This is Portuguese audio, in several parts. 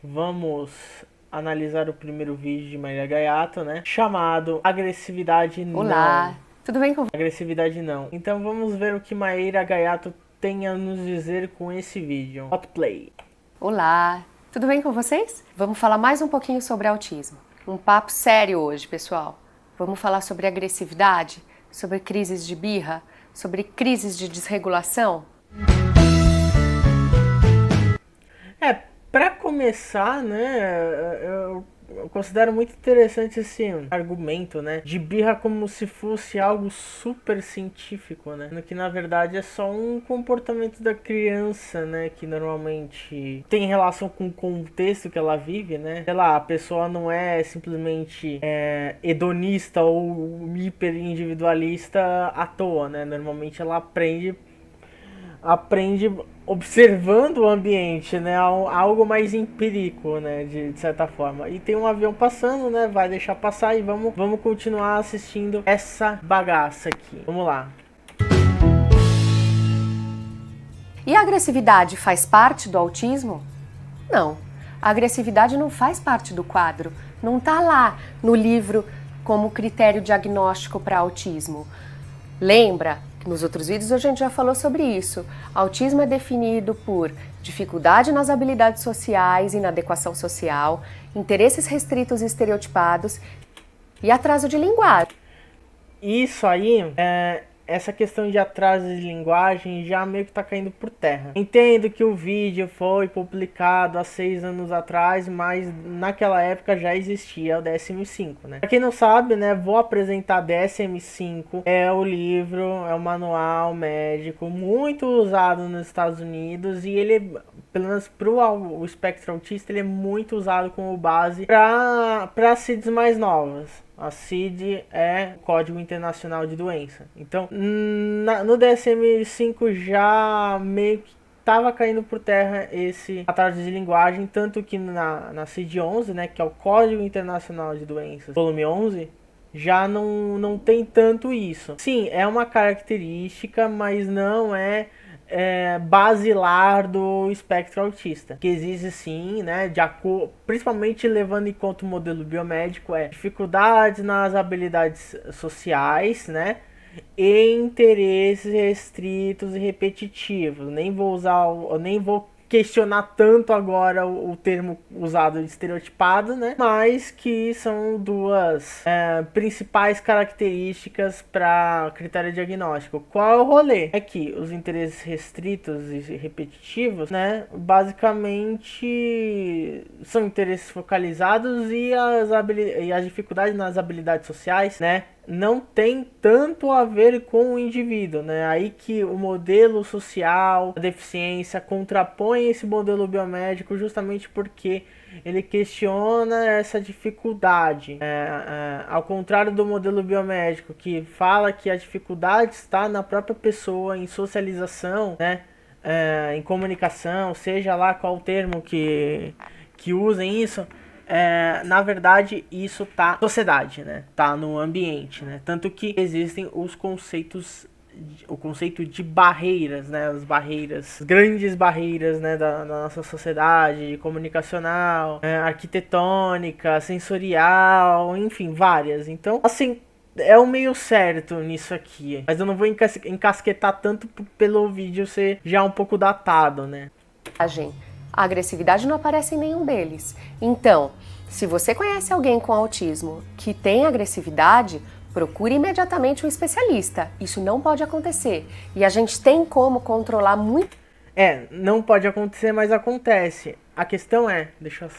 vamos analisar o primeiro vídeo de Maíra Gaiato, né? Chamado Agressividade Não. Olá, tudo bem com você? Agressividade Não. Então vamos ver o que Maíra Gaiato tem a nos dizer com esse vídeo. Hot play. Olá, tudo bem com vocês? Vamos falar mais um pouquinho sobre autismo. Um papo sério hoje, pessoal. Vamos falar sobre agressividade, sobre crises de birra, sobre crises de desregulação. Para começar, né, eu considero muito interessante esse argumento, né, de birra como se fosse algo super científico, né, no que na verdade é só um comportamento da criança, né, que normalmente tem relação com o contexto que ela vive, né, sei lá, a pessoa não é simplesmente hedonista ou hiper individualista à toa, né, normalmente ela aprende observando o ambiente, né? Algo mais empírico, né? De certa forma. E tem um avião passando, né? Vai deixar passar e vamos continuar assistindo essa bagaça aqui. Vamos lá. E a agressividade faz parte do autismo? Não. A agressividade não faz parte do quadro. Não está lá no livro como critério diagnóstico para autismo. Lembra? Nos outros vídeos a gente já falou sobre isso. Autismo é definido por dificuldade nas habilidades sociais, inadequação social, interesses restritos e estereotipados e atraso de linguagem. Isso aí essa questão de atraso de linguagem já meio que tá caindo por terra. Entendo que o vídeo foi publicado há 6 anos atrás, mas naquela época já existia o DSM-5, né? Pra quem não sabe, né, vou apresentar DSM-5, é o livro, é o manual médico muito usado nos Estados Unidos e ele, pelo menos pro espectro autista, ele é muito usado como base para CIDs mais novas. A CID é Código Internacional de Doença. Então, no DSM-5 já meio que estava caindo por terra esse atraso de linguagem, tanto que na CID-11, né, que é o Código Internacional de Doenças, volume 11, já não tem tanto isso. Sim, é uma característica, mas não é basilar do espectro autista, que existe sim, né, principalmente levando em conta o modelo biomédico, dificuldades nas habilidades sociais, né, e interesses restritos e repetitivos. Nem vou questionar tanto agora o termo usado de estereotipado, né? Mas que são duas principais características para critério diagnóstico. Qual é o rolê? É que os interesses restritos e repetitivos, né? Basicamente são interesses focalizados e as dificuldades nas habilidades sociais, né? Não tem tanto a ver com o indivíduo, né? Aí que o modelo social, a deficiência, contrapõe esse modelo biomédico justamente porque ele questiona essa dificuldade. Ao contrário do modelo biomédico, que fala que a dificuldade está na própria pessoa, em socialização, né? Em comunicação, seja lá qual o termo que usem isso. Na verdade, isso tá na sociedade, né? Tá no ambiente, né? Tanto que existem os conceitos, o conceito de barreiras, né? As barreiras, grandes barreiras, né? Da nossa sociedade, comunicacional, arquitetônica, sensorial, enfim, várias. Então, assim, é o meio certo nisso aqui. Mas eu não vou encasquetar tanto pelo vídeo ser já um pouco datado, né? A agressividade não aparece em nenhum deles. Então, se você conhece alguém com autismo que tem agressividade, procure imediatamente um especialista. Isso não pode acontecer. E a gente tem como controlar muito. Não pode acontecer, mas acontece. A questão deixa eu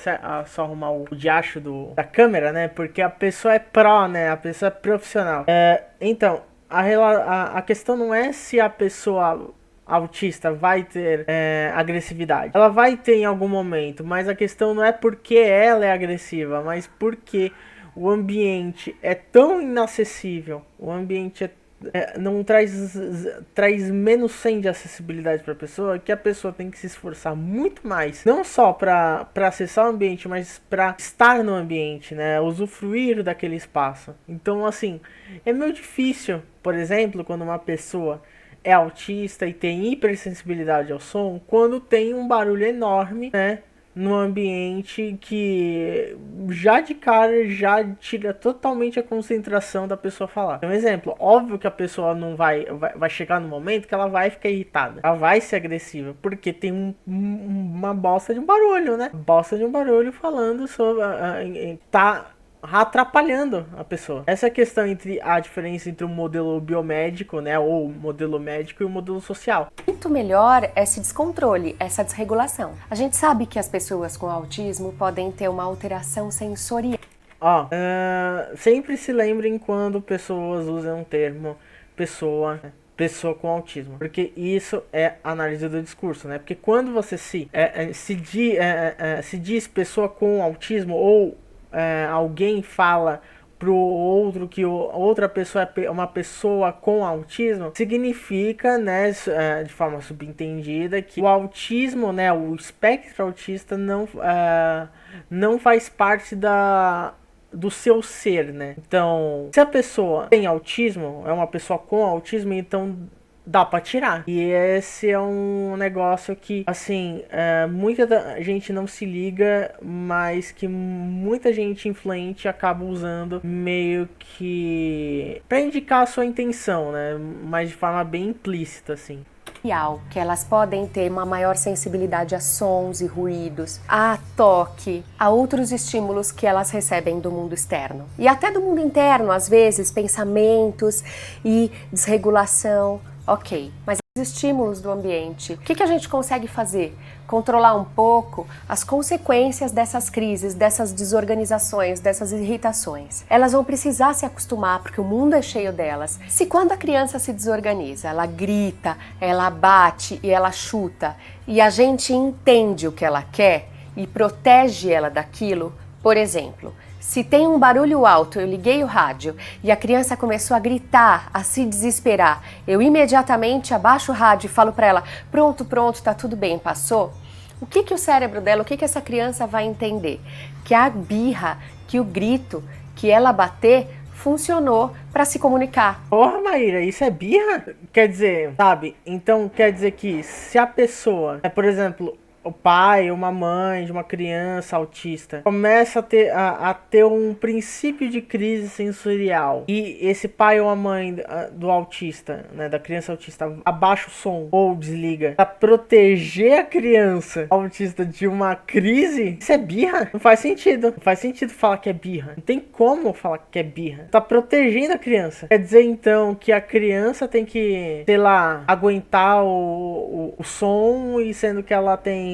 só arrumar o diacho da câmera, né? Porque a pessoa é pró, né? A pessoa é profissional. Então, a questão não é se a pessoa autista vai ter agressividade. Ela vai ter em algum momento, mas a questão não é porque ela é agressiva, mas porque o ambiente é tão inacessível, o ambiente não traz menos 100 de acessibilidade para a pessoa, que a pessoa tem que se esforçar muito mais, não só para acessar o ambiente, mas para estar no ambiente, né, usufruir daquele espaço. Então, assim, é meio difícil, por exemplo, quando uma pessoa é autista e tem hipersensibilidade ao som, quando tem um barulho enorme, né, num ambiente que já de cara já tira totalmente a concentração da pessoa falar. Um exemplo, óbvio que a pessoa não vai chegar no momento que ela vai ficar irritada, ela vai ser agressiva, porque tem uma bosta de um barulho, né? Bosta de um barulho falando sobre tá atrapalhando a pessoa. Essa é a questão entre a diferença entre o modelo biomédico, né, ou o modelo médico e o modelo social. Muito melhor esse descontrole, essa desregulação. A gente sabe que as pessoas com autismo podem ter uma alteração sensorial. Sempre se lembrem quando pessoas usam o termo pessoa com autismo, porque isso é análise do discurso, né? Porque quando você se diz pessoa com autismo ou alguém fala pro outro que outra pessoa é uma pessoa com autismo, significa, né, de forma subentendida, que o autismo, né, o espectro autista não faz parte do seu ser, né? Então, se a pessoa tem autismo, é uma pessoa com autismo, então dá pra tirar. E esse é um negócio que, assim, muita gente não se liga, mas que muita gente influente acaba usando meio que pra indicar a sua intenção, né? Mas de forma bem implícita, assim. Que elas podem ter uma maior sensibilidade a sons e ruídos, a toque, a outros estímulos que elas recebem do mundo externo. E até do mundo interno, às vezes, pensamentos e desregulação. Ok, mas os estímulos do ambiente, o que a gente consegue fazer? Controlar um pouco as consequências dessas crises, dessas desorganizações, dessas irritações. Elas vão precisar se acostumar, porque o mundo é cheio delas. Se quando a criança se desorganiza, ela grita, ela bate e ela chuta, e a gente entende o que ela quer e protege ela daquilo, por exemplo, se tem um barulho alto, eu liguei o rádio e a criança começou a gritar, a se desesperar, eu imediatamente abaixo o rádio e falo para ela, pronto, tá tudo bem, passou? O que o cérebro dela, o que essa criança vai entender? Que a birra, que o grito, que ela bater, funcionou para se comunicar. Porra, Maíra, isso é birra? Quer dizer, sabe? Então quer dizer que se a pessoa, por exemplo, o pai ou uma mãe de uma criança autista começa a ter um princípio de crise sensorial e esse pai ou a mãe do autista, né, da criança autista, abaixa o som ou desliga pra proteger a criança autista de uma crise, isso é birra? Não faz sentido. Não faz sentido falar que é birra. Não tem como falar que é birra. Tá protegendo a criança. Quer dizer, então, que a criança tem que, sei lá, aguentar o som, e sendo que ela tem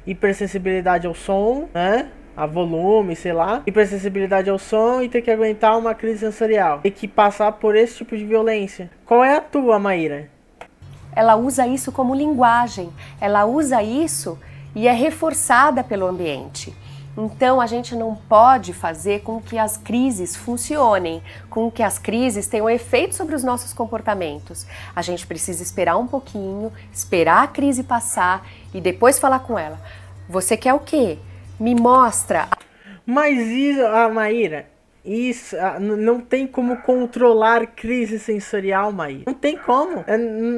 hipersensibilidade ao som, né? A volume, sei lá, hipersensibilidade ao som, e ter que aguentar uma crise sensorial. Tem que passar por esse tipo de violência. Qual é a tua, Maíra? Ela usa isso como linguagem. Ela usa isso e é reforçada pelo ambiente. Então a gente não pode fazer com que as crises funcionem, com que as crises tenham efeito sobre os nossos comportamentos. A gente precisa esperar um pouquinho, esperar a crise passar e depois falar com ela. Você quer o quê? Me mostra. Mas isso, Maíra, isso não tem como controlar crise sensorial, Maíra. Não tem como.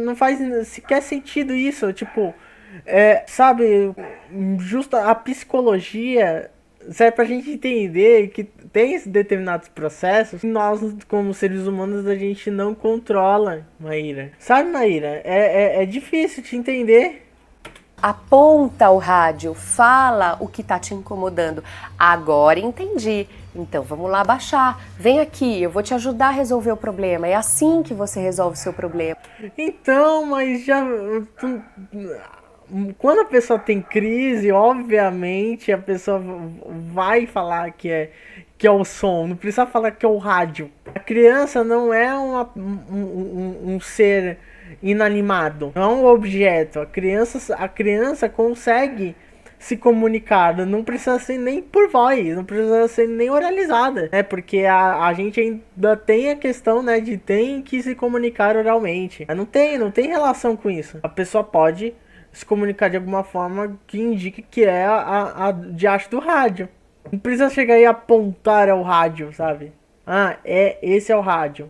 Não faz sequer sentido isso. Tipo, sabe, justo a psicologia serve pra gente entender que tem determinados processos que nós, como seres humanos, a gente não controla, Maíra. Sabe, Maíra, é difícil te entender. Aponta o rádio, fala o que tá te incomodando. Agora entendi. Então vamos lá baixar. Vem aqui, eu vou te ajudar a resolver o problema. É assim que você resolve o seu problema. Então, mas já... Quando a pessoa tem crise, obviamente a pessoa vai falar que é o som, não precisa falar que é o rádio. A criança não é um ser inanimado, não é um objeto. A criança consegue se comunicar, não precisa ser nem por voz, não precisa ser nem oralizada, né? Porque a gente ainda tem a questão, né, de tem que se comunicar oralmente. Mas não tem relação com isso. A pessoa pode se comunicar de alguma forma que indique que é a diacho do rádio. Não precisa chegar e apontar ao rádio, sabe? Esse é o rádio.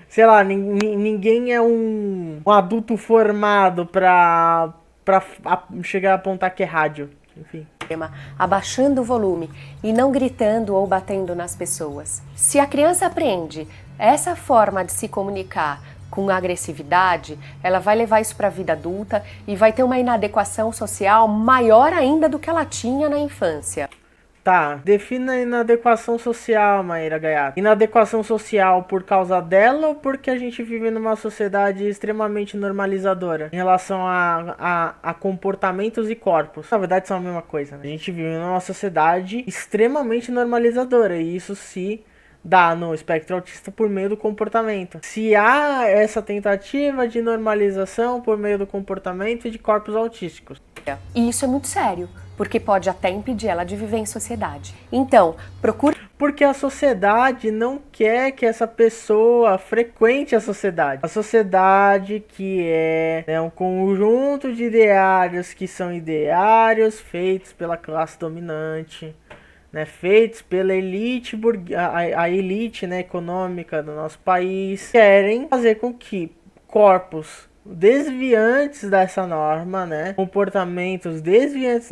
Sei lá, ninguém é um adulto formado pra chegar a apontar que é rádio. enfim. Abaixando o volume e não gritando ou batendo nas pessoas. Se a criança aprende essa forma de se comunicar com agressividade, ela vai levar isso para a vida adulta e vai ter uma inadequação social maior ainda do que ela tinha na infância. Tá, defina inadequação social, Maíra Gaiato. Inadequação social por causa dela ou porque a gente vive numa sociedade extremamente normalizadora em relação a comportamentos e corpos? Na verdade são a mesma coisa, né? A gente vive numa sociedade extremamente normalizadora e isso se dá no espectro autista por meio do comportamento. Se há essa tentativa de normalização por meio do comportamento e de corpos autísticos. E isso é muito sério, porque pode até impedir ela de viver em sociedade. Então, procure... Porque a sociedade não quer que essa pessoa frequente a sociedade. A sociedade que é, né, um conjunto de ideários que são ideários feitos pela classe dominante, né, feitos pela elite, a elite, né, econômica do nosso país, querem fazer com que corpos desviantes dessa norma, né, comportamentos desviantes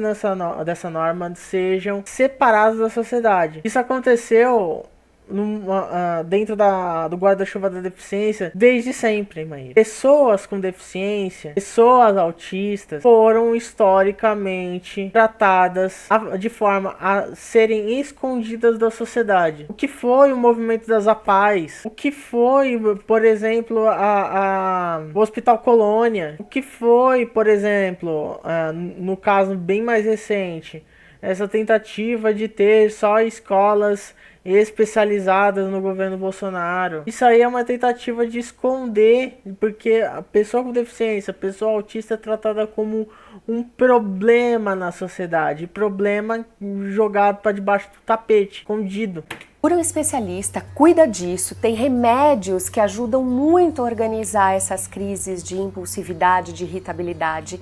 dessa norma sejam separados da sociedade. Isso aconteceu dentro do guarda-chuva da deficiência desde sempre, Maíra. Pessoas com deficiência, pessoas autistas foram historicamente tratadas de forma a serem escondidas da sociedade. O que foi o movimento das APAES? O que foi, por exemplo, o Hospital Colônia? O que foi, por exemplo, no caso bem mais recente, essa tentativa de ter só escolas especializadas no governo Bolsonaro? Isso aí é uma tentativa de esconder, porque a pessoa com deficiência, a pessoa autista é tratada como um problema na sociedade, problema jogado para debaixo do tapete, escondido. Procura um especialista, cuida disso, tem remédios que ajudam muito a organizar essas crises de impulsividade, de irritabilidade.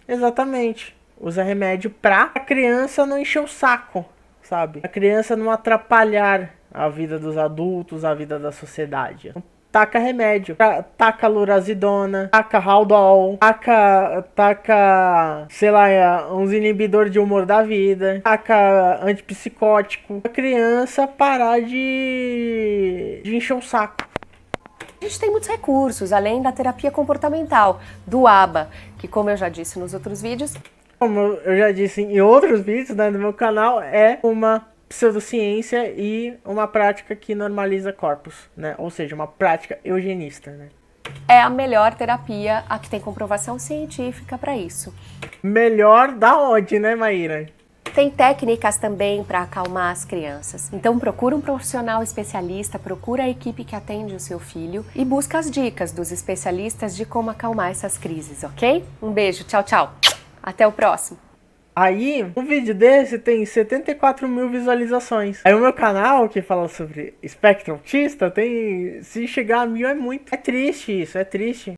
Exatamente. Usa remédio pra a criança não encher o saco, sabe? A criança não atrapalhar a vida dos adultos, a vida da sociedade. Taca remédio, taca lurazidona, taca Haldol, taca, sei lá, uns inibidores de humor da vida, taca antipsicótico. A criança parar de encher o saco. A gente tem muitos recursos, além da terapia comportamental, do ABA, que, como eu já disse nos outros vídeos, como eu já disse em outros vídeos, né, no meu canal, é uma pseudociência e uma prática que normaliza corpos, né? Ou seja, uma prática eugenista, né? É a melhor terapia, a que tem comprovação científica para isso. Melhor da onde, né, Maíra? Tem técnicas também para acalmar as crianças. Então procura um profissional especialista, procura a equipe que atende o seu filho e busca as dicas dos especialistas de como acalmar essas crises, ok? Um beijo, tchau, tchau! Até o próximo. Aí, um vídeo desse tem 74 mil visualizações. Aí o meu canal, que fala sobre espectro autista, tem... Se chegar a 1000 é muito. É triste isso, é triste.